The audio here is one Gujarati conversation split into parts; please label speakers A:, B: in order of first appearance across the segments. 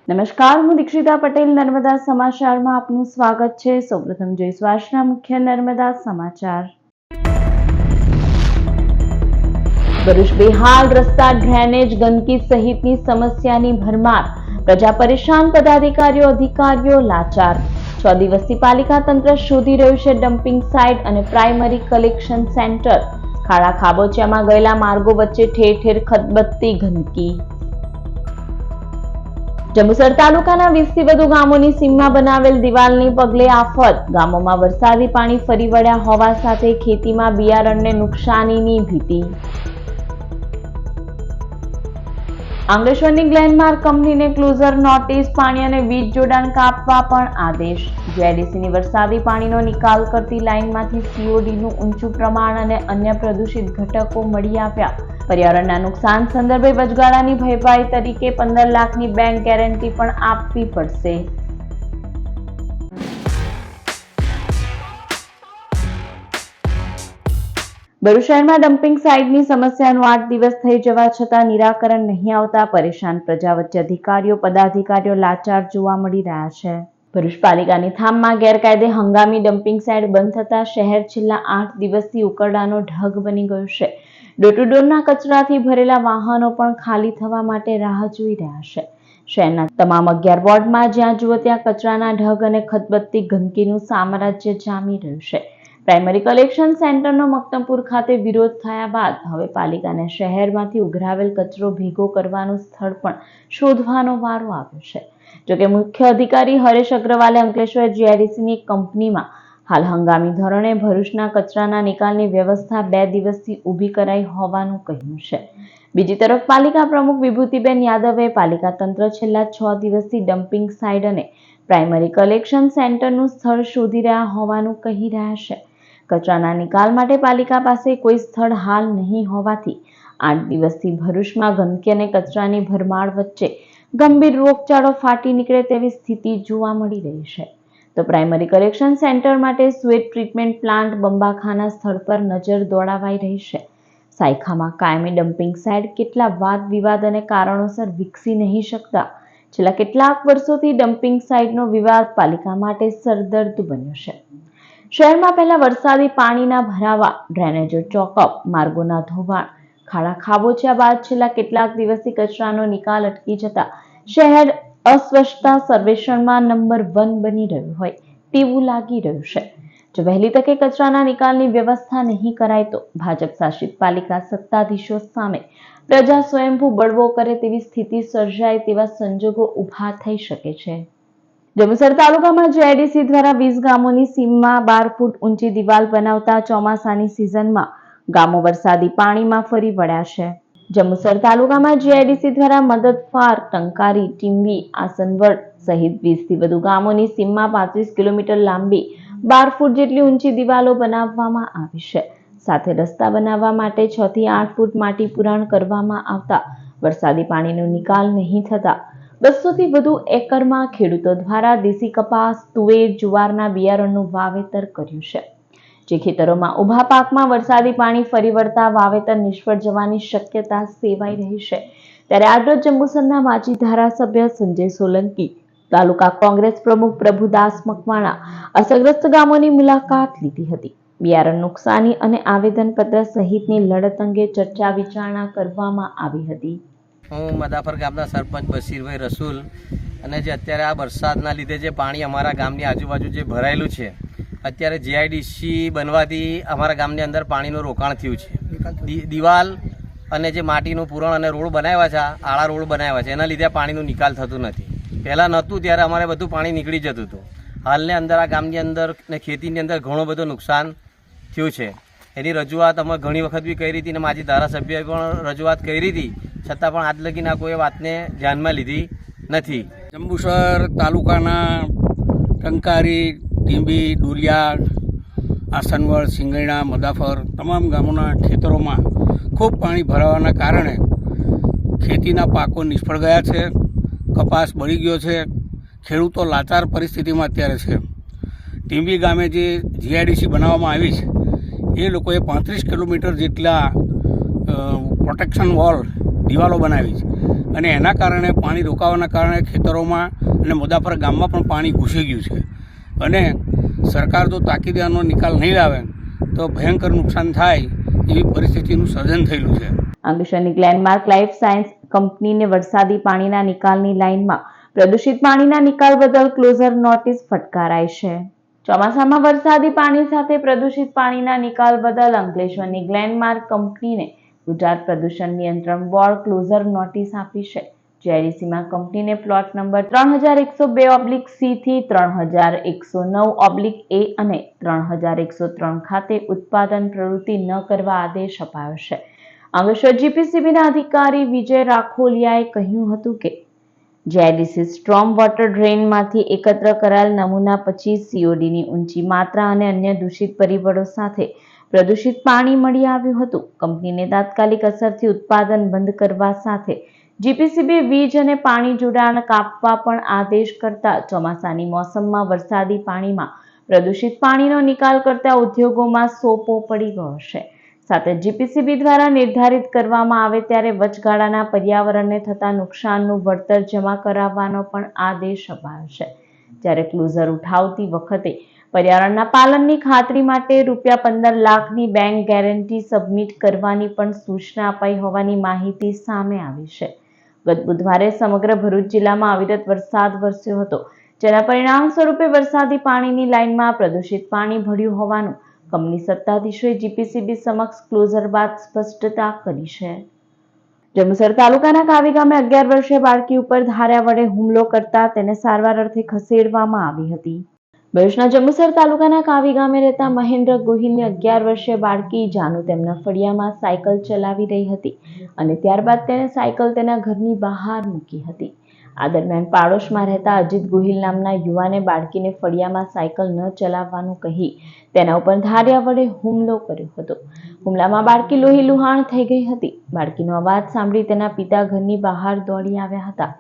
A: નમસ્કાર, હું દીક્ષિતા પટેલ નર્મદા સમાચારમાં આપનું સ્વાગત છે। સૌપ્રથમ જોઈશું આજના મુખ્ય નર્મદા સમાચાર। ભરૂચ બેહાલ રસ્તા, ડ્રેનેજ, ગંદકી સહિતની સમસ્યાની ભરમાર, પ્રજા પરેશાન, પદાધિકારીઓ અધિકારીઓ લાચાર। 6 દિવસથી પાલિકા તંત્ર શોધી રહ્યું છે ડમ્પિંગ સાઇટ અને પ્રાઇમરી કલેક્શન સેન્ટર। ખાડા ખાબોચિયામાં ગયેલા માર્ગો વચ્ચે ઠેર ઠેર ખદબદતી ગંદકી। જંબુસર તાલુકાના 20 થી વધુ ગામોની સીમમાં બનાવેલ દિવાલને પગલે આફત, ગામોમાં વરસાદી પાણી ફરી વળ્યા હોવા સાથે ખેતીમાં બિયારણને નુકસાનીની ભીતિ। અંકલેશ્વરની ગ્લેનમાર્ક કંપનીને ક્લોઝર નોટિસ, પાણી અને વીજ જોડાણ કાપવા પણ આદેશ। જીઆઈડીસીની વરસાદી પાણીનો નિકાલ કરતી લાઇનમાંથી સીઓડીનું ઊંચું પ્રમાણ અને અન્ય પ્રદૂષિત ઘટકો મળી આવ્યા। પર્યાવરણના નુકસાન સંદર્ભે વચગાળાની ભરપાઈ તરીકે 15 લાખની બેંક ગેરંટી પણ આપવી પડશે। ભરૂચ શહેરમાં ડમ્પિંગ સાઇટની સમસ્યાનું 8 દિવસ થઈ જવા છતાં નિરાકરણ નહીં આવતા પરેશાન પ્રજા વચ્ચે અધિકારીઓ પદાધિકારીઓ લાચાર જોવા મળી રહ્યા છે। ભરૂચ પાલિકાની થામમાં ગેરકાયદે હંગામી ડમ્પિંગ સાઇટ બંધ થતા શહેર છેલ્લા 8 દિવસથી ઉકરડાનો ઢગ બની ગયું છે। ડોર ટુ ડોરના કચરાથી ભરેલા વાહનો પણ ખાલી થવા માટે રાહ જોઈ રહ્યા છે। શહેરના તમામ 11 વોર્ડમાં જ્યાં જુઓ ત્યાં કચરાના ઢગ અને ખદબદતી ગંદકીનું સામ્રાજ્ય જામી રહ્યું છે। પ્રાઇમરી કલેક્શન સેન્ટરનો મક્તમપુર ખાતે વિરોધ થયા બાદ હવે પાલિકાને શહેરમાંથી ઉઘરાવેલ કચરો ભેગો કરવાનું સ્થળ પણ શોધવાનો વારો આવ્યો છે। જોકે મુખ્ય અધિકારી હરેશ અગ્રવાલે અંકલેશ્વર જીઆઈડીસીની કંપનીમાં હાલ હંગામી ધોરણે ભરૂચના કચરાના નિકાલની વ્યવસ્થા 2 દિવસથી ઊભી કરાઈ હોવાનું કહ્યું છે। બીજી તરફ પાલિકા પ્રમુખ વિભૂતિબેન યાદવે પાલિકા તંત્ર છેલ્લા 6 દિવસથી ડમ્પિંગ સાઇટ અને પ્રાઇમરી કલેક્શન સેન્ટરનું સ્થળ શોધી રહ્યા હોવાનું કહી રહ્યા છે। કચરાના નિકાલ માટે પાલિકા પાસે કોઈ સ્થળ હાલ નહીં હોવાથી 8 દિવસથી ભરૂચમાં ગંદકી અને કચરાની ભરમાર વચ્ચે ગંભીર રોગચાળો ફાટી નીકળે તેવી સ્થિતિ જોવા મળી રહી છે। તો પ્રાઇમરી કલેક્શન સેન્ટર માટે સુએજ ટ્રીટમેન્ટ પ્લાન્ટ બંબાખાના સ્થળ પર નજર દોડાવાઈ રહી છે। સાયખામાં કાયમી ડમ્પિંગ સાઇટ કેટલા વાદ વિવાદ અને કારણોસર વિકસી નહીં શકતા છેલ્લા કેટલાક વર્ષોથી ડમ્પિંગ સાઇટનો વિવાદ પાલિકા માટે સરદર્દ બન્યો છે। શહેરમાં પહેલા વરસાદી પાણીના ભરાવા, ડ્રેનેજો ચોકઅપ, માર્ગોના ધોવાણ, ખાડા ખાબોચિયા બાદ છેલ્લા કેટલાક દિવસથી કચરાનો નિકાલ અટકી જતા શહેર અસ્વચ્છતા સર્વેક્ષણમાં નંબર 1 બની રહ્યું હોય તેવું લાગી રહ્યું છે। જો વહેલી તકે કચરાના નિકાલની વ્યવસ્થા નહીં કરાય તો ભાજપ શાસિત પાલિકા સત્તાધીશો સામે પ્રજા સ્વયંભૂ બળવો કરે તેવી સ્થિતિ સર્જાય તેવા સંજોગો ઊભા થઈ શકે છે। જંબુસર તાલુકામાં જીઆઈડીસી દ્વારા 20 ગામોની સીમમાં 12 ફૂટ ઊંચી દિવાલ બનાવતા ચોમાસાની સિઝનમાં ગામો વરસાદી પાણીમાં ફરી વળ્યા છે। જંબુસર તાલુકામાં જીઆઈડીસી દ્વારા મદદફાર, ટંકારી, ટીંબી, આસનવડ સહિત 20 થી વધુ ગામોની સીમમાં 35 કિલોમીટર લાંબી 12 ફૂટ જેટલી ઊંચી દિવાલો બનાવવામાં આવી છે। સાથે રસ્તા બનાવવા માટે 6 થી 8 ફૂટ માટી પુરાણ કરવામાં આવતા વરસાદી પાણીનો નિકાલ નહીં થતા 200 થી વધુ એકરમાં ખેડૂતો દ્વારા દેશી કપાસ, તુવેર, જુવારના બિયારણનું વાવેતર કર્યું છે। જે ખેતરોમાં ઊભા પાકમાં વરસાદી પાણી ફરી વળતા વાવેતર નિષ્ફળ જવાની શક્યતા સેવાઈ રહી છે। ત્યારે આજરોજ જંબુસરના માજી ધારાસભ્ય સંજય સોલંકી, તાલુકા કોંગ્રેસ પ્રમુખ પ્રભુદાસ મકવાણા અસરગ્રસ્ત ગામોની મુલાકાત લીધી હતી। બિયારણ નુકસાની અને આવેદનપત્ર સહિતની લડત અંગે ચર્ચા વિચારણા કરવામાં આવી હતી।
B: હું મદાફર ગામના સરપંચ બશીરભાઈ રસુલ અને જે અત્યારે આ વરસાદના લીધે જે પાણી અમારા ગામની આજુબાજુ જે ભરાયેલું છે, અત્યારે જીઆઈડીસી બનવાથી અમારા ગામની અંદર પાણીનું રોકાણ થયું છે। દિવાલ અને જે માટીનું પૂરણ અને રોડ બનાવ્યા છે, આળા રોડ બનાવ્યા છે, એના લીધે પાણીનું નિકાલ થતું નથી। પહેલાં નહોતું ત્યારે અમારે બધું પાણી નીકળી જતું હતું। હાલની અંદર આ ગામની અંદર ને ખેતીની અંદર ઘણું બધું નુકસાન થયું છે। એની રજૂઆત અમે ઘણી વખત બી કરી હતી અને માજી ધારાસભ્યએ પણ રજૂઆત કરી હતી, છતાં પણ આજ લગીના કોઈ વાતને ધ્યાનમાં લીધી નથી।
C: જંબુસર તાલુકાના ટંકારી, ટીંબી, ડુલિયા, આસનવડ, સિંગરણા, મદાફર તમામ ગામોના ખેતરોમાં ખૂબ પાણી ભરાવાના કારણે ખેતીના પાકો નિષ્ફળ ગયા છે। કપાસ બળી ગયો છે। ખેડૂતો લાચાર પરિસ્થિતિમાં અત્યારે છે। ટીંબી ગામે જે જીઆઈડીસી બનાવવામાં આવી છે એ લોકોએ 35 કિલોમીટર જેટલા પ્રોટેક્શન વોલ દિવાલો બનાવી છે અને એના કારણે પાણી રોકાવાના કારણે ખેતરોમાં અને મુદ્દાફર ગામમાં પણ પાણી ઘૂસી ગયું છે અને સરકાર જો તાકીદે આનો નિકાલ નહીં લાવે તો ભયંકર નુકસાન થાય એવી પરિસ્થિતિનું સર્જન થયેલું છે.
A: અંકલેશ્વરની ગ્લેનમાર્ક લાઈફ સાયન્સ કંપનીને વરસાદી પાણીના નિકાલની લાઇનમાં પ્રદૂષિત પાણીના નિકાલ બદલ ક્લોઝર નોટિસ ફટકારાઈ છે. ચોમાસામાં વરસાદી પાણી સાથે પ્રદૂષિત પાણીના નિકાલ બદલ અંકલેશ્વરની ગ્લેનમાર્ક કંપનીને ગુજરાત પ્રદૂષણ નિયંત્રણ બોર્ડ ક્લોઝર નોટિસ આપી છે. જીઆઈડીસીમાં કંપનીને પ્લોટ નંબર 3102/C થી 3109/A અને 3103 ખાતે ઉત્પાદન પ્રવૃત્તિ ન કરવા આદેશ અપાયો છે. અંકલેશ્વર જીપીસીબીના અધિકારી વિજય રાખોલિયાએ કહ્યું હતું કે જીઆઈડીસી સ્ટ્રોમ વોટર ડ્રેનમાંથી એકત્ર કરાયેલ નમૂના પછી CODની ઊંચી માત્રા અને અન્ય દૂષિત પરિબળો સાથે પ્રદૂષિત પાણી મળી આવ્યું હતું. કંપનીને તાત્કાલિક અસરથી ઉત્પાદન બંધ કરવા સાથે જીપીસીબી વીજ અને પાણી જોડાણ કાપવા પણ આદેશ કરતા ચોમાસાની મોસમમાં વરસાદી પાણીમાં પ્રદૂષિત પાણીનો નિકાલ કરતા ઉદ્યોગોમાં સોપો પડી ગયો છે. સાથે જીપીસીબી દ્વારા નિર્ધારિત કરવામાં આવે ત્યારે વચગાળાના પર્યાવરણને થતા નુકસાનનું વળતર જમા કરાવવાનો પણ આદેશ અપાયો છે. જ્યારે ક્લોઝર ઉઠાવતી વખતે પર્યાવરણના પાલનની ખાતરી માટે ₹15 લાખની બેંક ગેરંટી સબમિટ કરવાની પણ સૂચના અપાઈ હોવાની માહિતી સામે આવી છે. ગત બુધવારે સમગ્ર ભરૂચ જિલ્લામાં અવિરત વરસાદ વરસ્યો હતો, જેના પરિણામ સ્વરૂપે વરસાદી પાણીની લાઇનમાં પ્રદૂષિત પાણી ભળ્યું હોવાનું કંપની સત્તાધીશોએ જીપીસીબી સમક્ષ ક્લોઝર બાદ સ્પષ્ટતા કરી છે. જંબુસર તાલુકાના કાવી ગામે 11 વર્ષીય બાળકી ઉપર ધાર્યા વડે હુમલો કરતા તેને સારવાર અર્થે ખસેડવામાં આવી હતી. ભરૂચના જંબુસર તાલુકાના કાવી ગામે રહેતા મહેન્દ્ર ગોહિલની 11 વર્ષીય બાળકી જાનુ તેમના ફળિયામાં સાયકલ ચલાવી રહી હતી અને ત્યારબાદ તેણે સાયકલ તેના ઘરની બહાર મૂકી હતી. આ દરમિયાન પાડોશમાં રહેતા અજીત ગોહિલ નામના યુવાને બાળકીને ફળિયામાં સાયકલ ન ચલાવવાનું કહી તેના ઉપર ધાર્યા વડે હુમલો કર્યો હતો. હુમલામાં બાળકી લોહી લુહાણ થઈ ગઈ હતી. બાળકીનો અવાજ સાંભળી તેના પિતા ઘરની બહાર દોડી આવ્યા હતા.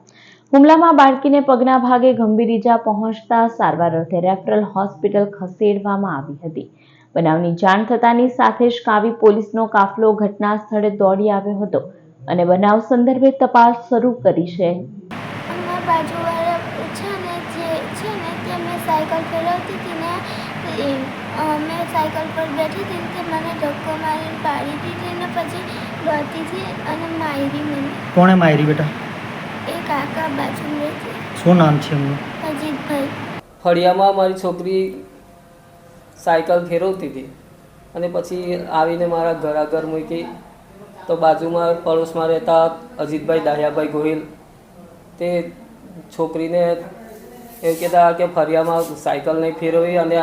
A: હુમલામાં બાળકીને પગના ભાગે ગંભીર ઈજા પહોંચતા સારવાર અર્થે રેફરલ હોસ્પિટલ ખસેડવામાં આવી હતી. બનાવની જાણ થતાની સાથે જ કાવી પોલીસનો કાફલો ઘટના સ્થળે દોડી આવ્યો હતો અને બનાવ સંદર્ભે તપાસ શરૂ કરી છે.
D: બાજુવાળા છે ને જે છે ને તે મેં સાયકલ ફેરવતી હતી ને મેં સાયકલ પર બેઠી હતી તે મને ધક્કો મારીને પાડી દીધી ને પછી દોડતી હતી અને મારી મને.
E: કોણે મારી બેટા?
D: એ કાકા બાજુ રહે છે.
E: શું નામ છે એમનું?
D: અજીતભાઈ.
F: ફળિયામાં મારી છોકરી સાયકલ ફેરવતી હતી અને પછી આવીને મારા ઘર આગળ મૂકી તો બાજુમાં પડોશમાં રહેતા અજીતભાઈ દાહિયાભાઈ ગોહિલ તે છોકરીને એવું કહેતા કે ફળિયામાં સાયકલ નહીં ફેરવી અને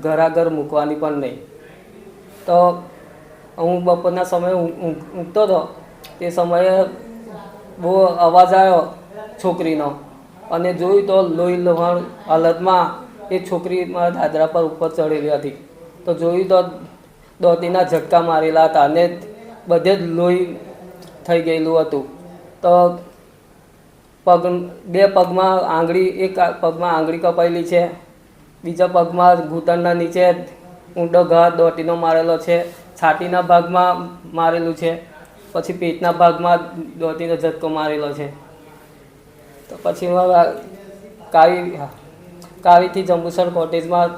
F: ઘર આગળ મૂકવાની પણ નહીં. તો હું બપોરના સમયે ઊંઘતો હતો તે સમયે બહુ અવાજ આવ્યો છોકરીનો અને જોયું તો લોહી લોહાણ હાલતમાં એ છોકરી મારા દાદરા પર ઉપર ચડેલી હતી. તો જોયું તો દોતીના ઝટકા મારેલા હતા અને બધે જ લોહી થઈ ગયેલું હતું. તો બે પગમાં આંગળી, એક પગમાં આંગળી કપાયેલી છે, બીજા પગમાં ઘૂંટણના નીચે ઊંડો ઘા દોટીનો મારેલો છે, છાતીના ભાગમાં મારેલું છે, પછી પેટના ભાગમાં દોટીનો ઝટકો મારેલો છે. તો પછી કાવીથી જંબુસર કોટેજમાં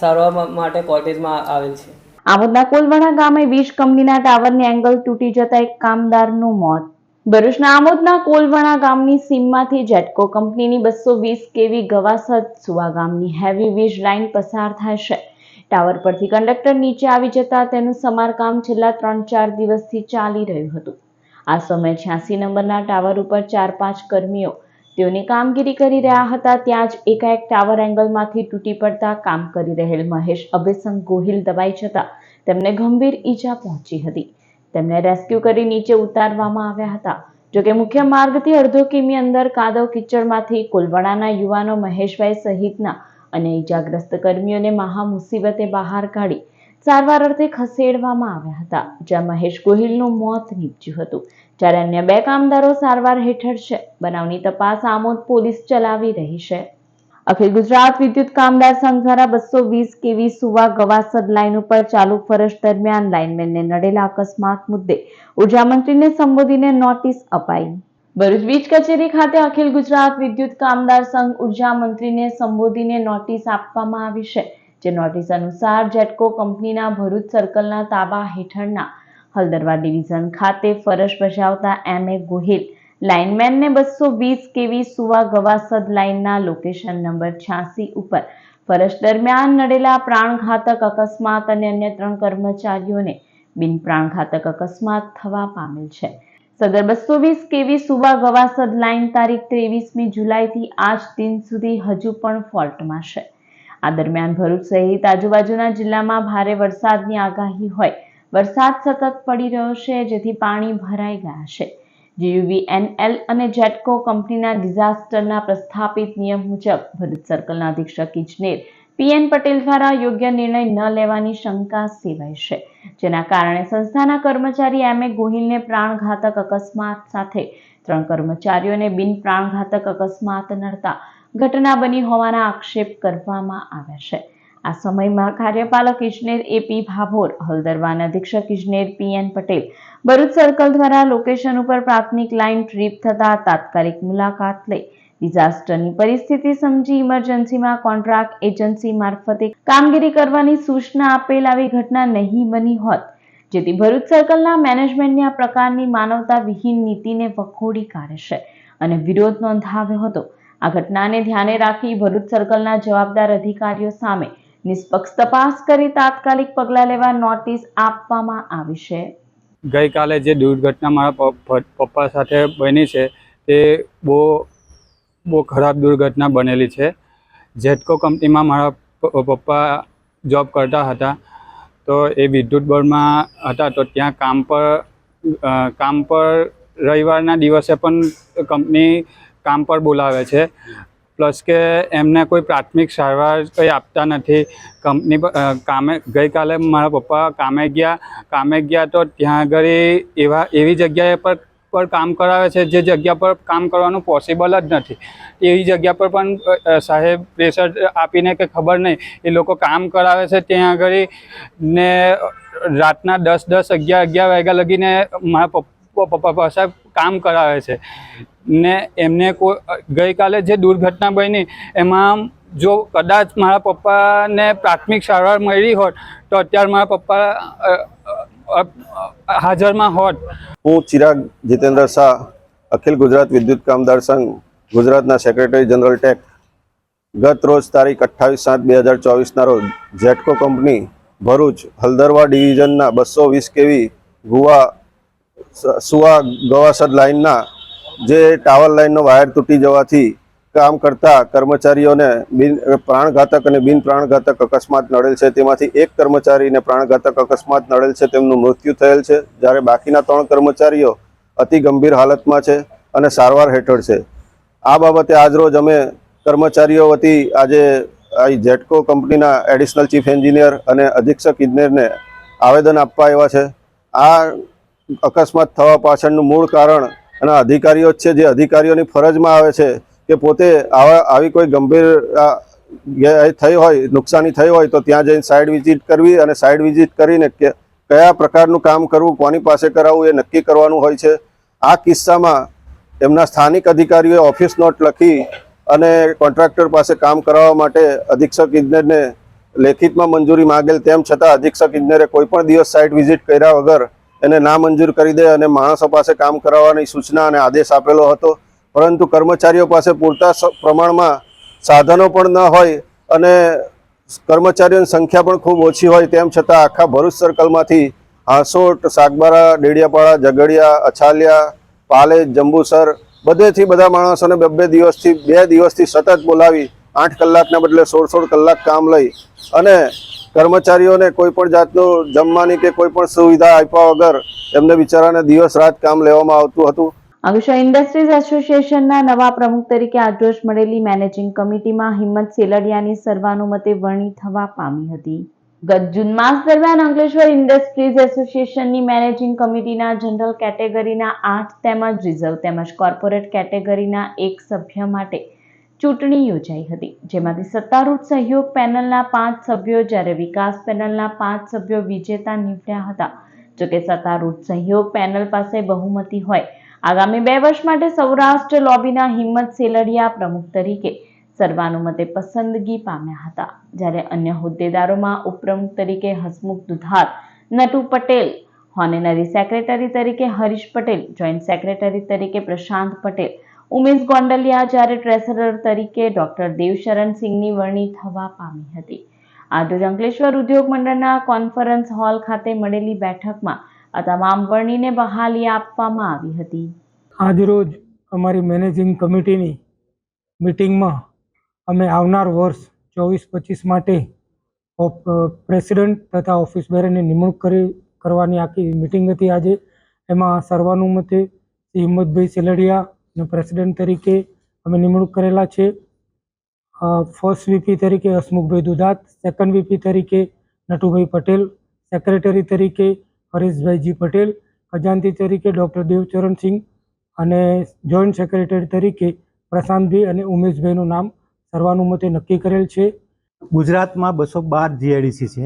F: સારવાર માટે કોટેજમાં આવેલ છે.
A: આમોદના કોલવણા ગામે વીજ કંપનીના ટાવરની એંગલ તૂટી જતા એક કામદારનું મોત. ભરૂચના આમોદના કોલવણા ગામની સીમમાંથી જેટકો કંપનીની 220 kV ગવાસદ સુવા ગામની હેવી વીજ લાઇન પસાર થાય છે. ટાવર પરથી કંડક્ટર નીચે આવી જતા તેનું સમારકામ છેલ્લા 3-4 દિવસથી ચાલી રહ્યું હતું. આ સમયે 86 નંબરના ટાવર ઉપર 4-5 કર્મીઓ તેઓની કામગીરી કરી રહ્યા હતા. ત્યાં જ એકાએક ટાવર એંગલમાંથી તૂટી પડતા કામ કરી રહેલ મહેશ અભયસંગ ગોહિલ દબાઈ જતા તેમને ગંભીર ઈજા પહોંચી હતી. તેમને રેસ્ક્યુ કરી નીચે ઉતારવામાં આવ્યા હતા. જોકે મુખ્ય માર્ગથી અડધો કિમી અંદર કાદવ કિચડમાંથી કોલવણાના યુવાનો મહેશભાઈ સહિતના અને ઈજાગ્રસ્ત કર્મીઓને મહા મુસીબતે બહાર કાઢી સારવાર અર્થે ખસેડવામાં આવ્યા હતા, જ્યાં મહેશ ગોહિલનું મોત નીપજ્યું હતું, જ્યારે અન્ય 2 કામદારો સારવાર હેઠળ છે. બનાવની તપાસ આમોદ પોલીસ ચલાવી રહી છે. અખિલ ગુજરાત વિદ્યુત કામદાર સંઘ દ્વારા 220 કેવી સુવા ગવાસદ લાઇન ઉપર ચાલુ ફરજ દરમિયાન લાઇનમેનને નડેલા અકસ્માત મુદ્દે ઉર્જા મંત્રીને સંબોધીને નોટિસ અપાઈ. ભરૂચ વીજ કચેરી ખાતે અખિલ ગુજરાત વિદ્યુત કામદાર સંઘ ઉર્જા મંત્રીને સંબોધીને નોટિસ આપવામાં આવી છે. જે નોટિસ અનુસાર જેટકો કંપનીના ભરૂચ સર્કલના તાબા હેઠળના હલદરવા ડિવિઝન ખાતે ફરજ બજાવતા M.A. ગોહિલ લાઇનમેનને 220 કેવી સુવા ગવાસદ લાઇનના લોકેશન નંબર 86 ઉપર ફરજ દરમિયાન નડેલા પ્રાણઘાતક અકસ્માત અને અન્ય 3 કર્મચારીઓને બિન પ્રાણઘાતક અકસ્માત થવા પામેલ છે. સદર 220 કેવી સુવા ગવાસદ લાઇન તારીખ 23મી જુલાઈથી આજ દિન સુધી હજુ પણ ફોલ્ટમાં છે. આ દરમિયાન ભરૂચ સહિત આજુબાજુના જિલ્લામાં ભારે વરસાદની આગાહી હોય વરસાદ સતત પડી રહ્યો છે, જેથી પાણી ભરાઈ ગયા છે. GUVNL અને જેટકો કંપનીના ડિઝાસ્ટરના પ્રસ્થાપિત નિયમ મુજબ ભરૂચ સર્કલના અધિક્ષક ઇજનેર PN પટેલ દ્વારા યોગ્ય નિર્ણય ન લેવાની શંકા સેવાઈ છે, જેના કારણે સંસ્થાના કર્મચારી M.A. ગોહિલને પ્રાણઘાતક અકસ્માત સાથે 3 કર્મચારીઓને બિન પ્રાણઘાતક અકસ્માત નડતા ઘટના બની હોવાના આક્ષેપ કરવામાં આવ્યા છે. આ સમયમાં કાર્યપાલક ઇજનેર AP ભાભોર, હલદરવાના અધિક્ષક ઇજનેર PN પટેલ ભરૂચ સર્કલ દ્વારા લોકેશન ઉપર પ્રાથમિક લાઇન ટ્રીપ થતા તાત્કાલિક મુલાકાત લઈ ડિઝાસ્ટરની પરિસ્થિતિ સમજી ઇમરજન્સીમાં કોન્ટ્રાક્ટ એજન્સી મારફતે કામગીરી કરવાની સૂચના આપેલ આવી ઘટના નહીં બની હોત, જેથી ભરૂચ સર્કલના મેનેજમેન્ટની આ પ્રકારની માનવતા વિહીન નીતિને વખોડી કાઢે છે અને વિરોધ નોંધાવ્યો હતો. આ ઘટનાને ધ્યાને રાખી ભરૂચ સર્કલના જવાબદાર અધિકારીઓ સામે નિષ્પક્ષ તપાસ કરી તાત્કાલિક પગલાં લેવા નોટિસ આપવામાં આવી છે.
G: ગઈકાલે જે દુર્ઘટના મારા પપ્પા સાથે બની છે તે બહુ ખરાબ દુર્ઘટના બનેલી છે. જેટકો કંપનીમાં મારા પપ્પા જોબ કરતા હતા, તો એ વિદ્યુત બોર્ડમાં હતા. તો ત્યાં કામ પર રવિવારના દિવસે પણ કંપની કામ પર બોલાવે છે. પ્લસ કે એમને કોઈ પ્રાથમિક સારવાર કંઈ આપતા નથી. કંપની ગઈકાલે મારા પપ્પા કામે ગયા તો ત્યાં આગળ એવી જગ્યાએ પર કામ કરાવે છે જે જગ્યા પર કામ કરવાનું પોસિબલ જ નથી. એવી જગ્યા પર પણ સાહેબ પ્રેશર આપીને કે ખબર નહીં એ લોકો કામ કરાવે છે ત્યાં આગળ ને રાતના 10-11 વાગ્યા લગીને મારા પપ્પા પાસે કામ કરાવે છે ને એમને ગઈકાલે જે દુર્ઘટના બની એમાં જો કદાચ મારા પપ્પાને પ્રાથમિક સારવાર મળી હોત તો અત્યારે મારા પપ્પા હાજરમાં હોત.
H: હું ચિરાગ જીતેન્દ્ર શાહ, અખિલ ગુજરાત વિદ્યુત કામદાર સંઘ ગુજરાતના સેક્રેટરી જનરલ ટેક. ગત રોજ તારીખ 28/7/2024ના રોજ જેટકો કંપની ભરૂચ હલદરવા ડિવિઝનના 220 કેવી સુવા ગવાસદ લાઇનના જે ટાવર લાઇનનો વાયર તૂટી જવાથી કામ કરતા કર્મચારીઓને પ્રાણઘાતક અને બિન પ્રાણઘાતક અકસ્માત નડેલ છે. તેમાંથી એક કર્મચારીને પ્રાણઘાતક અકસ્માત નડેલ છે, તેમનું મૃત્યુ થયેલ છે, જ્યારે બાકીના 3 કર્મચારીઓ અતિ ગંભીર હાલતમાં છે અને સારવાર હેઠળ છે. આ બાબતે આજરોજ અમે કર્મચારીઓ વતી આજે જેટકો કંપનીના એડિશનલ ચીફ એન્જિનિયર અને અધિક્ષક ઇજનેરને આવેદન આપવા આવ્યા છે. આ અકસ્માત થવા પાછળનું મૂળ કારણ અને અધિકારીઓ જ છે, જે અધિકારીઓની ફરજમાં આવે છે કે પોતે આવી કોઈ ગંભીર થઈ હોય, નુકસાની થઈ હોય તો ત્યાં જઈને સાઇટ વિઝિટ કરવી અને સાઇટ વિઝિટ કરીને કયા પ્રકારનું કામ કરવું, કોની પાસે કરાવવું એ નક્કી કરવાનું હોય છે. આ કિસ્સામાં એમના સ્થાનિક અધિકારીઓએ ઓફિસ નોટ લખી અને કોન્ટ્રાક્ટર પાસે કામ કરાવવા માટે અધિક્ષક ઇજનેરને લેખિતમાં મંજૂરી માંગેલ, તેમ છતાં અધિક્ષક ઇજનેરે કોઈ પણ દિવસ સાઇટ વિઝિટ કર્યા વગર એને નામંજૂર કરી દે અને માણસો પાસે કામ કરાવવાની સૂચના અને આદેશ આપેલો હતો. પરંતુ કર્મચારીઓ પાસે પૂરતા પ્રમાણમાં સાધનો પણ ન હોય અને કર્મચારીઓની સંખ્યા પણ ખૂબ ઓછી હોય, તેમ છતાં આખા ભરૂચ સર્કલમાંથી હાંસોટ, સાગબારા, ડેડિયાપાડા, ઝઘડિયા, અછાલિયા, પાલેજ, જંબુસર બધેથી બધા માણસોને 2 દિવસથી સતત બોલાવી 8 કલાકના બદલે 16 કલાક કામ લઈ અને કર્મચારીઓને કોઈ પણ જાતનું જમવાની કે કોઈ પણ સુવિધા આપ્યા વગર એમને બિચારાને દિવસ રાત કામ લેવામાં આવતું હતું.
A: અંકલેશ્વર ઇન્ડસ્ટ્રીઝ એસોસિએશનના નવા પ્રમુખ તરીકે આજરોજ મળેલી મેનેજિંગ કમિટીમાં હિંમત સેલડિયાની સર્વાનુમતે વરણી થવા પામી હતી. ગત જૂન માસ દરમિયાન અંકલેશ્વર ઇન્ડસ્ટ્રીઝ એસોસિએશનની મેનેજિંગ કમિટીના જનરલ કેટેગરીના 8 તેમજ રિઝર્વ તેમજ કોર્પોરેટ કેટેગરીના 1 સભ્ય માટે ચૂંટણી યોજાઈ હતી, જેમાંથી સત્તારૂઢ સહયોગ પેનલના 5 સભ્યો જ્યારે વિકાસ પેનલના 5 સભ્યો વિજેતા નીવડ્યા હતા. જોકે સત્તારૂઢ સહયોગ પેનલ પાસે બહુમતી હોય આગામી 2 વર્ષ માટે સૌરાષ્ટ્ર લોબીના હિંમત સેલડિયા પ્રમુખ તરીકે સર્વાનુમતે પસંદગી પામ્યા હતા, જ્યારે અન્ય હોદ્દેદારોમાં ઉપપ્રમુખ તરીકે હસમુખ દુધાત, નટુ પટેલ, હોનેનરી સેક્રેટરી તરીકે હરીશ પટેલ, જોઈન્ટ સેક્રેટરી તરીકે પ્રશાંત પટેલ, ઉમેશ ગોંડલિયા, જ્યારે ટ્રેઝરર તરીકે ડોક્ટર દેવશરણ સિંહની વરણી થવા પામી હતી. આજરોજ અંકલેશ્વર ઉદ્યોગ મંડળના કોન્ફરન્સ હોલ ખાતે મળેલી બેઠકમાં આ તમામ વરણીને બહાલી આપવામાં આવી હતી.
I: આજરોજ અમારી મેનેજિંગ કમિટીની મિટિંગમાં અમે આવનાર વર્ષ 24-25 માટે પ્રેસિડેન્ટ તથા ઓફિસ બેરની નિમણૂક કરવાની આખી મિટિંગ હતી આજે. એમાં સર્વાનુમતે હિંમતભાઈ સેલડિયા અને પ્રેસિડેન્ટ તરીકે અમે નિમણૂક કરેલા છે. ફર્સ્ટ વીપી તરીકે હસમુખભાઈ દુધાત, સેકન્ડ વીપી તરીકે નટુભાઈ પટેલ, સેક્રેટરી તરીકે હરીશભાઈજી પટેલ, ખજાનચી તરીકે ડૉક્ટર દેવચરણસિંહ અને જોઈન્ટ સેક્રેટરી તરીકે પ્રશાંતભાઈ અને ઉમેશભાઈનું નામ સર્વાનુમતે નક્કી કરેલ છે.
J: ગુજરાતમાં 212 જીઆઈડીસી છે.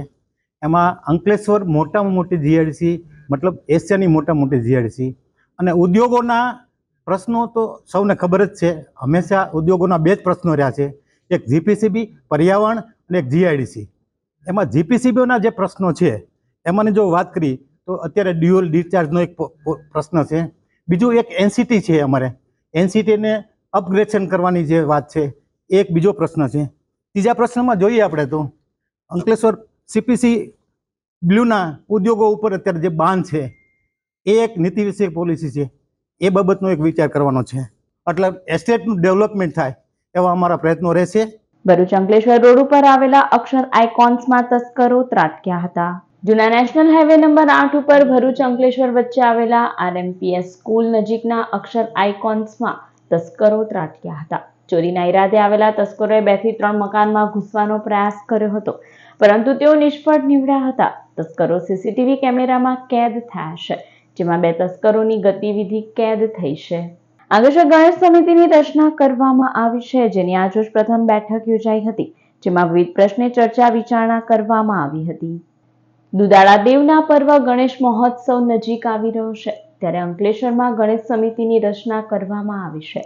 J: એમાં અંકલેશ્વર મોટામાં મોટી જીઆઈડીસી, મતલબ એશિયાની મોટા મોટી જીઆઈડીસી. અને ઉદ્યોગોના પ્રશ્નો તો સૌને ખબર જ છે. હંમેશા ઉદ્યોગોના 2 જ પ્રશ્નો રહ્યા છે, એક જીપીસીબી પર્યાવરણ અને એક જીઆઈડીસી. એમાં જીપીસીબીના જે પ્રશ્નો છે એમાંની જો વાત કરી તો અત્યારે ડ્યુઅલ ડિસ્ચાર્જનો એક પ્રશ્ન છે. બીજું એક એનસીટી છે, અમારે એનસીટીને અપગ્રેડેશન કરવાની જે વાત છે એ એક બીજો પ્રશ્ન છે. ત્રીજા પ્રશ્નમાં જોઈએ આપણે તો અંકલેશ્વર સીપીસી બ્લુના ઉદ્યોગો ઉપર અત્યારે જે બાન છે એ એક નીતિ વિષયક પોલિસી છે, એ બાબતનો એક વિચાર કરવાનો છે. એટલે એસ્ટેટનું ડેવલપમેન્ટ થાય એવા અમારા પ્રયત્નો રહેશે.
A: ભરૂચ અંકલેશ્વર રોડ ઉપર આવેલા અક્ષર આઇકોન્સમાં તસ્કરો ત્રાટક્યા હતા. જૂના નેશનલ હાઈવે નંબર 8 ઉપર ભરૂચ અંકલેશ્વર વચ્ચે આવેલા આરએમપીએસ સ્કૂલ નજીકના અક્ષર આઇકોન્સમાં તસ્કરો ત્રાટક્યા હતા. ચોરીના ઈરાદે આવેલા તસ્કરોએ 2 થી 3 મકાનમાં ઘૂસવાનો પ્રયાસ કર્યો હતો, પરંતુ તેઓ નિષ્ફળ નીવડ્યા હતા. તસ્કરો સીસીટીવી કેમેરામાં કેદ થયા છે, જેમાં 2 તસ્કરોની ગતિવિધિ કેદ થઈ છે. અંકલેશ્વર ગણેશ સમિતિની રચના કરવામાં આવી છે, જેની આજરોજ પ્રથમ બેઠક યોજાઈ હતી, જેમાં વિવિધ પ્રશ્ને ચર્ચા વિચારણા કરવામાં આવી હતી. દુદાળા દેવના પર્વ ગણેશ મહોત્સવ નજીક આવી રહ્યો છે, ત્યારે અંકલેશ્વરમાં ગણેશ સમિતિની રચના કરવામાં આવી છે,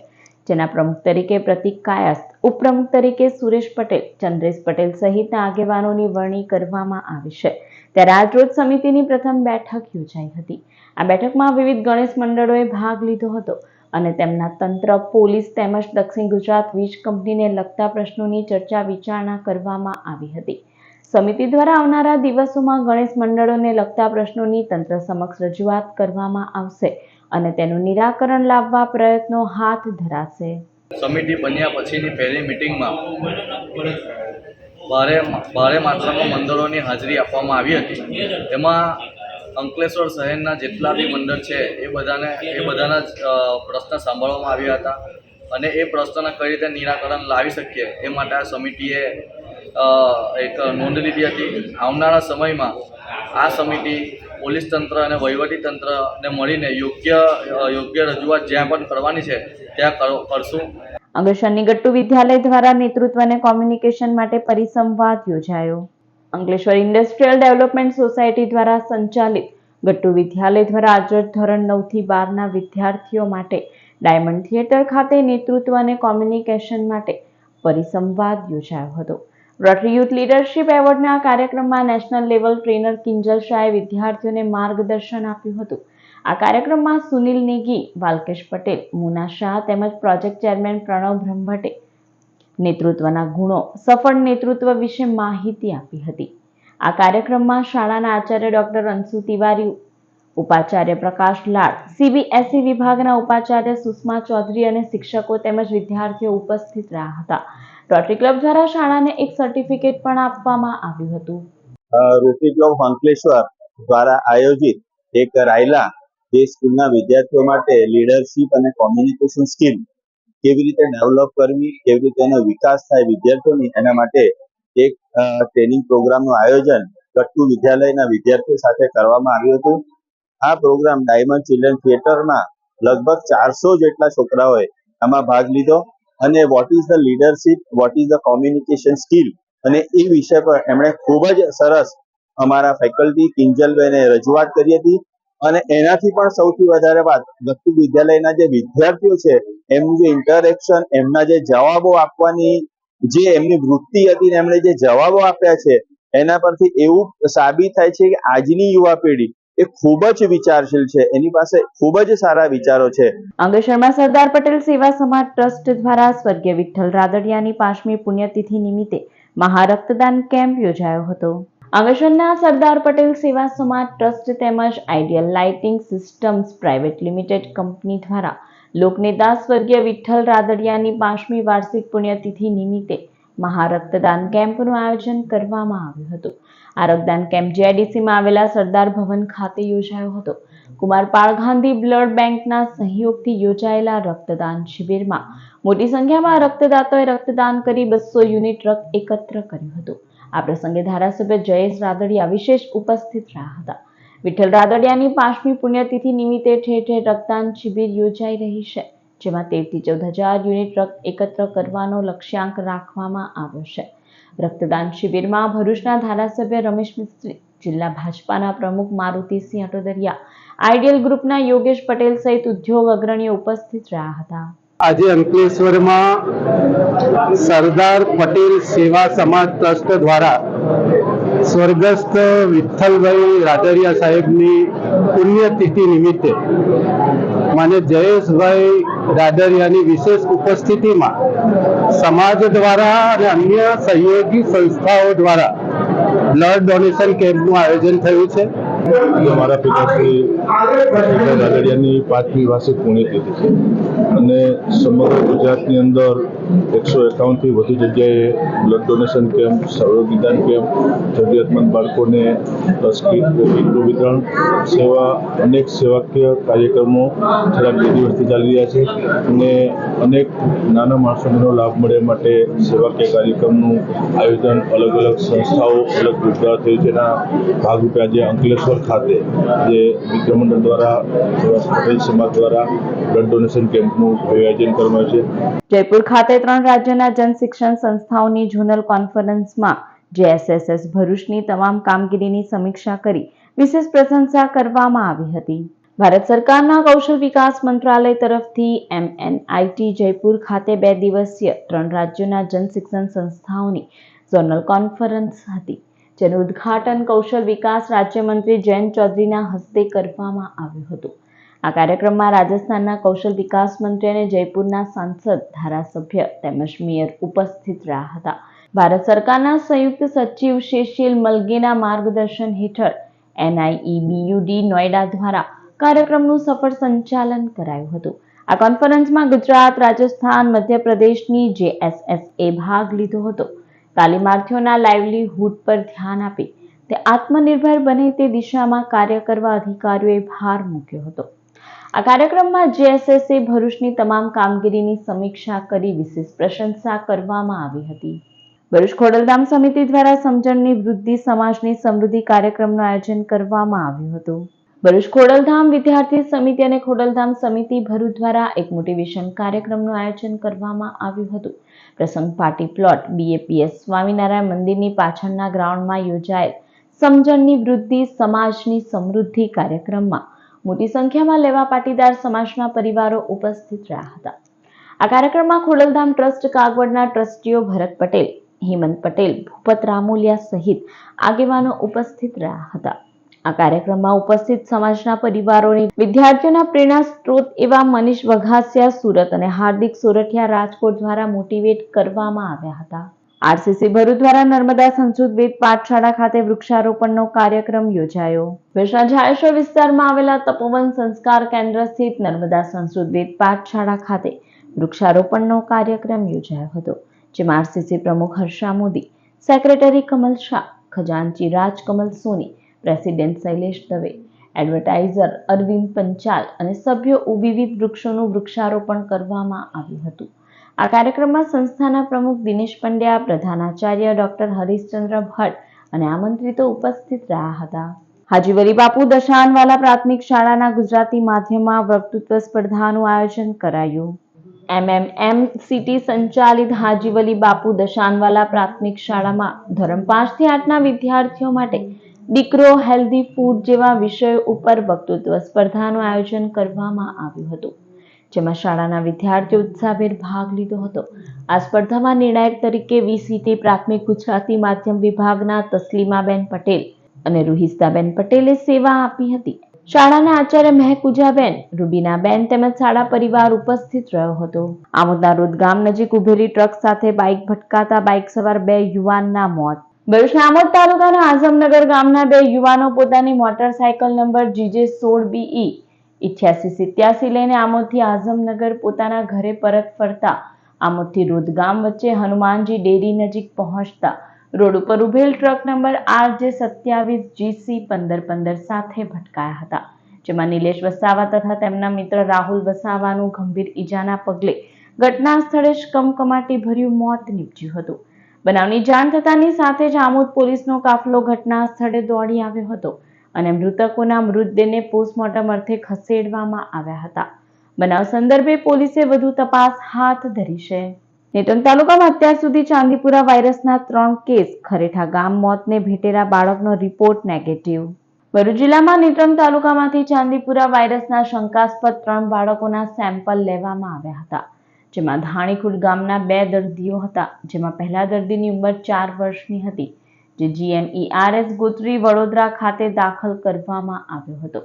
A: જેના પ્રમુખ તરીકે પ્રતિક કાયસ્થ, ઉપપ્રમુખ તરીકે સુરેશ પટેલ, ચંદ્રેશ પટેલ સહિતના આગેવાનોની વરણી કરવામાં આવી છે. ત્યારે આજરોજ સમિતિની પ્રથમ બેઠક યોજાઈ હતી. આ બેઠકમાં વિવિધ ગણેશ મંડળોએ ભાગ લીધો હતો અને તેમના તંત્ર, પોલીસ તેમજ દક્ષિણ ગુજરાત વીજ કંપનીને લગતા પ્રશ્નોની ચર્ચા વિચારણા કરવામાં આવી હતી. સમિતિ દ્વારા આવનારા દિવસોમાં ગણેશ મંડળોને લગતા પ્રશ્નોની તંત્ર સમક્ષ રજૂઆત કરવામાં આવશે અને તેનું નિરાકરણ લાવવા પ્રયત્નો હાથ ધરાશે.
K: સમિતિ બન્યા પછીની પહેલી મિટિંગમાં ભારે માત્રામાં મંડળોની હાજરી આપવામાં આવી હતી. એમાં અંકલેશ્વર શહેરના જેટલા બી મંડળ છે એ બધાના જ પ્રશ્ન સાંભળવામાં આવ્યા હતા અને એ પ્રશ્નોના કઈ રીતે નિરાકરણ લાવી શકીએ એ માટે આ સમિતિએ એક નોંધ લીધી હતી. આવનારા સમયમાં આ સમિતિ પોલીસ તંત્ર અને વહીવટી તંત્રને મળીને યોગ્ય રજૂઆત જ્યાં પણ કરવાની છે ત્યાં કરશું.
A: અંકલેશ્વરની ગટ્ટુ વિદ્યાલય દ્વારા નેતૃત્વ અને કોમ્યુનિકેશન માટે પરિસંવાદ યોજાયો. અંકલેશ્વર ઇન્ડસ્ટ્રીયલ ડેવલપમેન્ટ સોસાયટી દ્વારા સંચાલિત ગટ્ટુ વિદ્યાલય દ્વારા આજરોજ ધોરણ 9 થી 12ના વિદ્યાર્થીઓ માટે ડાયમંડ થિયેટર ખાતે નેતૃત્વ અને કોમ્યુનિકેશન માટે પરિસંવાદ યોજાયો હતો. રોટરી યુથ લીડરશિપ એવોર્ડના કાર્યક્રમમાં નેશનલ લેવલ ટ્રેનર કિંજલ શાહે વિદ્યાર્થીઓને માર્ગદર્શન આપ્યું હતું. આ કાર્યક્રમમાં સુનિલ નેગી, વાલકેશ પટેલ, મુના શાહ તેમજ પ્રોજેક્ટ ચેરમેન પ્રણવ બ્રહ્મભટ્ટે નેતૃત્વના ગુણો, સફળ નેતૃત્વ વિશે માહિતી આપી હતી. આ કાર્યક્રમમાં શાળાના આચાર્ય ડોક્ટર અંશુ તિવારી, ઉપાચાર્ય પ્રકાશ લાડ, સીબીએસઈ વિભાગના ઉપાચાર્ય સુષ્મા ચૌધરી અને શિક્ષકો તેમજ વિદ્યાર્થીઓ ઉપસ્થિત રહ્યા હતા. રોટરી ક્લબ દ્વારા શાળાને એક સર્ટિફિકેટ પણ આપવામાં આવ્યું હતું.
H: રોટરી ક્લબ અંકલેશ્વર દ્વારા આયોજિત એક રાયલા જે સ્કૂલના વિદ્યાર્થીઓ માટે લીડરશિપ અને કોમ્યુનિકેશન સ્કિલ કેવી રીતે ડેવલપ કરવી, કેવી રીતે એનો વિકાસ થાય વિદ્યાર્થીઓની, એના માટે એક ટ્રેનિંગ પ્રોગ્રામનું આયોજન ગટ્ટુ વિદ્યાલયના વિદ્યાર્થીઓ સાથે કરવામાં આવ્યું હતું. આ પ્રોગ્રામ ડાયમંડ ચિલ્ડ્રન થિયેટરમાં લગભગ 400 જેટલા છોકરાઓએ આમાં ભાગ લીધો
L: અને what is the leadership, what is the communication skill, અને એ વિષય પર એમણે ખૂબ જ સરસ અમારા ફેકલ્ટી કિંજલબેને રજૂઆત કરી હતી. અને એનાથી પણ સૌથી વધારે વાત, ગત્તુ વિદ્યાલયના જે વિદ્યાર્થીઓ છે એમનું જે ઇન્ટરેક્શન, એમના જે જવાબો આપવાની જે એમની વૃત્તિ હતી ને એમણે જે જવાબો આપ્યા છે એના પરથી એવું સાબિત થાય છે કે આજની યુવા પેઢી એ ખૂબ જ વિચારશીલ છે, એની પાસે ખૂબ જ સારા વિચારો છે.
A: અંકલેશ્વરમાં સરદાર પટેલ સેવા સમાજ ટ્રસ્ટ દ્વારા સ્વર્ગીય વિઠ્ઠલ રાદડિયાની 5મી પુણ્યતિથિ નિમિત્તે મહારક્તદાન કેમ્પ યોજાયો હતો. અંકલેશ્વરના સરદાર પટેલ સેવા સમાજ ટ્રસ્ટ તેમજ ideal lighting systems private limited company દ્વારા લોકનેતા સ્વર્ગીય વિઠ્ઠલ રાદડિયાની 5મી વાર્ષિક પુણ્યતિથિ નિમિત્તે મહારક્તદાન કેમ્પનું આયોજન કરવામાં આવ્યું હતું. આ રક્તદાન કેમ્પ જીઆઈડીસીમાં આવેલા સરદાર ભવન ખાતે યોજાયો હતો. કુમારપાળ ગાંધી બ્લડ બેંકના સહયોગથી યોજાયેલા રક્તદાન શિબિરમાં મોટી સંખ્યામાં રક્તદાતાઓએ રક્તદાન કરી 200 યુનિટ રક્ત એકત્ર કર્યું હતું. આ પ્રસંગે ધારાસભ્ય જયેશ રાદડિયા વિશેષ ઉપસ્થિત રહ્યા હતા. વિઠ્ઠલ રાદડિયાની 5મી પુણ્યતિથિ નિમિત્તે ઠેર ઠેર રક્તદાન શિબિર યોજાઈ રહી છે, જેમાં 13 થી 14,000 યુનિટ રક્ત એકત્ર કરવાનો લક્ષ્યાંક રાખવામાં આવ્યો છે. રક્તદાન શિબિરમાં ભરૂચના ધારાસભ્ય રમેશ મિસ્ત્રી, જિલ્લા ભાજપાના પ્રમુખ મારુતિસિંહ અટોદરિયા, આઈડિયલ ગ્રુપના યોગેશ પટેલ સહિત ઉદ્યોગ અગ્રણીઓ ઉપસ્થિત રહ્યા હતા.
M: આજે અંકલેશ્વરમાં સરદાર પટેલ સેવા સમાજ ટ્રસ્ટ દ્વારા સ્વર્ગસ્થ વિઠ્ઠલભાઈ રાદડિયા સાહેબની પુણ્યતિથિ નિમિત્તે માન્ય જયેશભાઈ રાદડિયાની વિશેષ ઉપસ્થિતિમાં સમાજ દ્વારા અને અન્ય સહયોગી સંસ્થાઓ દ્વારા બ્લડ ડોનેશન કેમ્પનું આયોજન થયું છે.
N: અમારા પિતાશ્રી રાદડિયાની 5મી વાર્ષિક પુણ્યતિથિ છે અને સમગ્ર ગુજરાતની અંદર 151 થી વધુ જગ્યાએ બ્લડ ડોનેશન કેમ્પ, સર્વવિધાન કેમ્પ, જરૂરિયાતમંદ બાળકોને કીટનું વિતરણ, સેવા, અનેક સેવાકીય કાર્યક્રમો છેલ્લા 2 દિવસથી ચાલી રહ્યા છે અને અનેક નાના માણસોને લાભ મળે માટે સેવાકીય કાર્યક્રમનું આયોજન અલગ અલગ સંસ્થાઓ, અલગ ગ્રુપ દ્વારા થયું છે. એના ભાગરૂપે આજે અંકલેશ્વર ખાતે જે મિત્રમંડળ દ્વારા પટેલ સમાજ દ્વારા બ્લડ ડોનેશન કેમ્પનું આયોજન કરવામાં છે.
A: જયપુર ખાતે 3 રાજ્યના જનશિક્ષણ સંસ્થાઓની ઝોનલ કોન્ફરન્સમાં જેએસએસએસ ભરૂચની તમામ કામગીરીની સમીક્ષા કરી વિશેષ પ્રશંસા કરવામાં આવી હતી. ભારત સરકારના કૌશલ વિકાસ મંત્રાલય તરફથી MNIT જયપુર ખાતે 2 દિવસીય 3 રાજ્યોના જનશિક્ષણ સંસ્થાઓની ઝોનલ કોન્ફરન્સ હતી, જેનું ઉદ્ઘાટન કૌશલ વિકાસ રાજ્યમંત્રી જયંત ચૌધરીના હસ્તે કરવામાં આવ્યું હતું. આ કાર્યક્રમમાં રાજસ્થાનના કૌશલ વિકાસ મંત્રી અને જયપુરના સાંસદ, ધારાસભ્ય તેમજ મેયર ઉપસ્થિત રહ્યા હતા. ભારત સરકારના સંયુક્ત સચિવ શેશિલ મલગેના માર્ગદર્શન હેઠળ NIEBUD નોઈડા દ્વારા કાર્યક્રમનું સફળ સંચાલન કરાયું હતું. આ કોન્ફરન્સમાં ગુજરાત, રાજસ્થાન, મધ્યપ્રદેશની JSSA ભાગ લીધો હતો. તાલીમાર્થીઓના લાઇવલીહુડ પર ધ્યાન આપી તે આત્મનિર્ભર બને તે દિશામાં કાર્ય કરવા અધિકારીઓએ ભાર મૂક્યો હતો. આ કાર્યક્રમમાં JSSA ભરૂચની તમામ કામગીરીની સમીક્ષા કરી વિશેષ પ્રશંસા કરવામાં આવી હતી. ભરૂચ ખોડલધામ સમિતિ દ્વારા સમજણની વૃદ્ધિ, સમાજની સમૃદ્ધિ કાર્યક્રમનું આયોજન કરવામાં આવ્યું હતું. ભરૂચ ખોડલધામ વિદ્યાર્થી સમિતિ અને ખોડલધામ સમિતિ ભરૂચ દ્વારા એક મોટિવેશન કાર્યક્રમનું આયોજન કરવામાં આવ્યું હતું. પ્રસંગ પાર્ટી પ્લોટ BAPS સ્વામિનારાયણ મંદિરની પાછળના ગ્રાઉન્ડમાં યોજાયેલ સમજણની વૃદ્ધિ, સમાજની સમૃદ્ધિ કાર્યક્રમમાં મોટી સંખ્યામાં લેવા પાટીદાર સમાજના પરિવારો ઉપસ્થિત રહ્યા હતા. આ કાર્યક્રમમાં ખોડલધામ ટ્રસ્ટ કાગવડના ટ્રસ્ટીઓ ભરત પટેલ, હેમંત પટેલ, ભૂપત રામોલિયા સહિત આગેવાનો ઉપસ્થિત રહ્યા હતા. આ કાર્યક્રમમાં ઉપસ્થિત સમાજના પરિવારોને વિદ્યાર્થીઓના પ્રેરણા સ્ત્રોત એવા મનીષ વઘાસિયા સુરત અને હાર્દિક સોરઠિયા રાજકોટ દ્વારા મોટિવેટ કરવામાં આવ્યા હતા. RCC ભરૂચ દ્વારા નર્મદા સંસ્કૃત વેદ પાઠશાળા ખાતે વૃક્ષારોપણનો કાર્યક્રમ યોજાયો. ભરૂચના ઝાડેશ્વર વિસ્તારમાં આવેલા તપોવન સંસ્કાર કેન્દ્ર સ્થિત નર્મદા સંસ્કૃત વેદ પાઠશાળા ખાતે વૃક્ષારોપણનો કાર્યક્રમ યોજાયો હતો, જેમાં RCC પ્રમુખ હર્ષા મોદી, સેક્રેટરી કમલ શાહ, ખજાનચી રાજકમલ સોની, પ્રેસિડેન્ટ શૈલેષ દવે, એડવર્ટાઇઝર અરવિંદ પંચાલ અને સભ્યો વિવિધ વૃક્ષોનું વૃક્ષારોપણ કરવામાં આવ્યું હતું. આ કાર્યક્રમમાં સંસ્થાના પ્રમુખ દિનેશ પંડ્યા, પ્રધાનાચાર્ય ડોક્ટર હરીશચંદ્ર ભટ્ટ અને આમંત્રિતો ઉપસ્થિત રહ્યા હતા. હાજી વલી બાપુ દશાનવાલા પ્રાથમિક શાળાના ગુજરાતી માધ્યમમાં વક્તૃત્વ સ્પર્ધાનું આયોજન કરાયું. MMM સંચાલિત હાજી વલી બાપુ દશાનવાલા પ્રાથમિક શાળામાં ધોરણ 5 થી 8ના વિદ્યાર્થીઓ માટે દીકરો હેલ્ધી ફૂડ જેવા વિષયો ઉપર વક્તૃત્વ સ્પર્ધાનું આયોજન કરવામાં આવ્યું હતું, જેમાં શાળાના વિદ્યાર્થીઓ ઉત્સાહભેર ભાગ લીધો હતો. આ સ્પર્ધામાં નિર્ણાયક તરીકે VCT પ્રાથમિક ગુજરાતી માધ્યમ વિભાગના તસ્લીમાબેન પટેલ અને રૂહિસ્તાબેન પટેલે સેવા આપી હતી. શાળાના આચાર્ય મહેકુજાબેન, રૂબીનાબેન તેમજ શાળા પરિવાર ઉપસ્થિત રહ્યો હતો. આમોદના રોદ ગામ નજીક ઉભેલી ટ્રક સાથે બાઇક ભટકાતા બાઇક સવાર 2 યુવાનના મોત. ભરૂચના આમોદ તાલુકાના આઝમનગર ગામના 2 યુવાનો પોતાની મોટરસાયકલ નંબર GJ16BE 8887 લઈને આમોદથી આઝમનગર પોતાના ઘરે પરત ફરતા આમોદથી રોદ ગામ વચ્ચે હનુમાનજી ડેરી નજીક પહોંચતા રોડ ઉપર ઉભેલ ટ્રક નંબર RJ27GC1515 સાથે ભટકાયા હતા, જેમાં નિલેશ વસાવા તથા તેમના મિત્ર રાહુલ વસાવાનું ગંભીર ઈજાના પગલે ઘટના સ્થળે જ કમકમાટી ભર્યું મોત નીપજ્યું હતું. બનાવની જાણ થતાની સાથે જ આમોદ પોલીસનો કાફલો ઘટના સ્થળે દોડી આવ્યો હતો અને મૃતકોના મૃતદેહને પોસ્ટમોર્ટમ અર્થે ખસેડવામાં આવ્યા હતા. બનાવ સંદર્ભે પોલીસે વધુ તપાસ હાથ ધરી છે. નેત્રંગ તાલુકામાં અત્યાર સુધી ચાંદીપુરા વાયરસના 3 કેસ, ખરેઠા ગામ મોતને ભેટેલા બાળકનો રિપોર્ટ નેગેટિવ. ભરૂચ જિલ્લામાં નેત્રંગ તાલુકામાંથી ચાંદીપુરા વાયરસના શંકાસ્પદ 3 બાળકોના સેમ્પલ લેવામાં આવ્યા હતા, જેમાં ધાણીખુડ ગામના 2 દર્દીઓ હતા, જેમાં પહેલા દર્દીની ઉંમર 4 વર્ષની હતી, જે GMERS ગોત્રી વડોદરા ખાતે દાખલ કરવામાં આવ્યો હતો,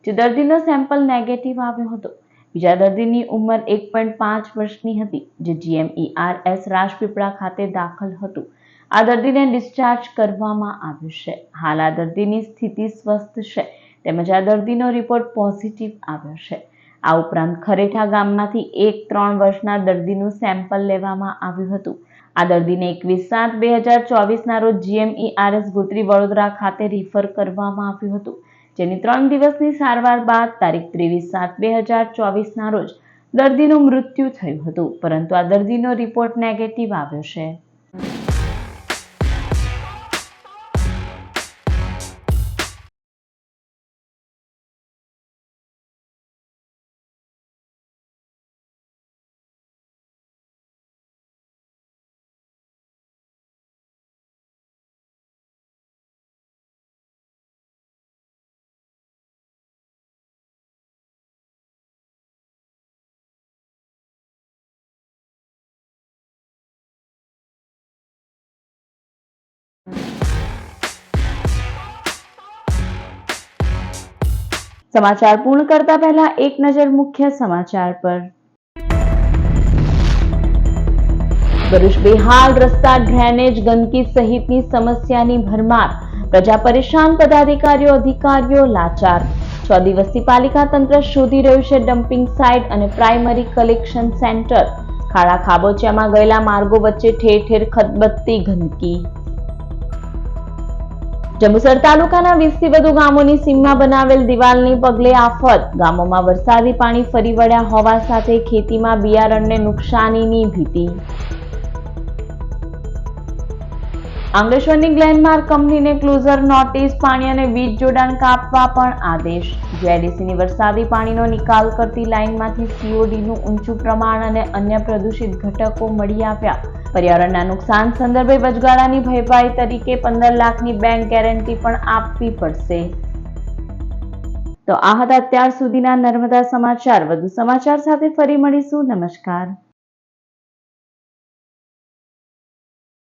A: જે દર્દીનો સેમ્પલ નેગેટિવ આવ્યો હતો. બીજા દર્દીની ઉંમર 1.5 વર્ષની હતી, જે GMERS રાજપીપળા ખાતે દાખલ હતું. આ દર્દીને ડિસ્ચાર્જ કરવામાં આવ્યું છે. હાલ આ દર્દીની સ્થિતિ સ્વસ્થ છે, તેમજ આ દર્દીનો રિપોર્ટ પોઝિટિવ આવ્યો છે. આ ઉપરાંત ખરેઠા ગામમાંથી 3 વર્ષના દર્દીનું સેમ્પલ લેવામાં આવ્યું હતું. આ દર્દીને 21/7/2024ના રોજ GMERS ગોત્રી વડોદરા ખાતે રિફર કરવામાં આવ્યું હતું, જેની 3 દિવસની સારવાર બાદ તારીખ 23/7/2024ના રોજ દર્દીનું મૃત્યુ થયું હતું, પરંતુ આ દર્દીનો રિપોર્ટ નેગેટિવ આવ્યો છે. સમાચાર પૂર્ણ કરતા પહેલા એક નજર મુખ્ય સમાચાર પર. ભરૂચ બેહાલ રસ્તા, ડ્રેનેજ, ગંદકી સહિતની સમસ્યાની ભરમાર. પ્રજા પરેશાન, પદાધિકારીઓ અધિકારીઓ લાચાર. 6 દિવસથી પાલિકા તંત્ર શોધી રહ્યું છે ડમ્પિંગ સાઇટ અને પ્રાઇમરી કલેક્શન સેન્ટર. ખાડા ખાબોચિયામાં ગયેલા માર્ગો વચ્ચે ઠેર ઠેર ખદબદતી ગંદકી. જંબુસર તાલુકાના 20 થી વધુ ગામોની સીમમાં બનાવેલ દિવાલની પગલે આફત. ગામોમાં વરસાદી પાણી ફરી વળ્યા હોવા સાથે ખેતીમાં બિયારણને નુકસાનીની ભીતિ. અંકલેશ્વરની ગ્લેનમાર્ક કંપનીને ક્લોઝર નોટિસ, પાણી અને વીજ જોડાણ કાપવા પણ આદેશ. GIDCની વરસાદી પાણીનો નિકાલ કરતી લાઇનમાંથી CODનું ઊંચું પ્રમાણ અને અન્ય પ્રદૂષિત ઘટકો મળી આવ્યા. પર્યાવરણના નુકસાન સંદર્ભે વચગાળાની ભરપાઈ તરીકે 15 લાખની બેંક ગેરંટી પણ આપવી પડશે. તો આ હતા અત્યાર સુધીના નર્મદા સમાચાર. વધુ સમાચાર સાથે ફરી મળીશું. નમસ્કાર.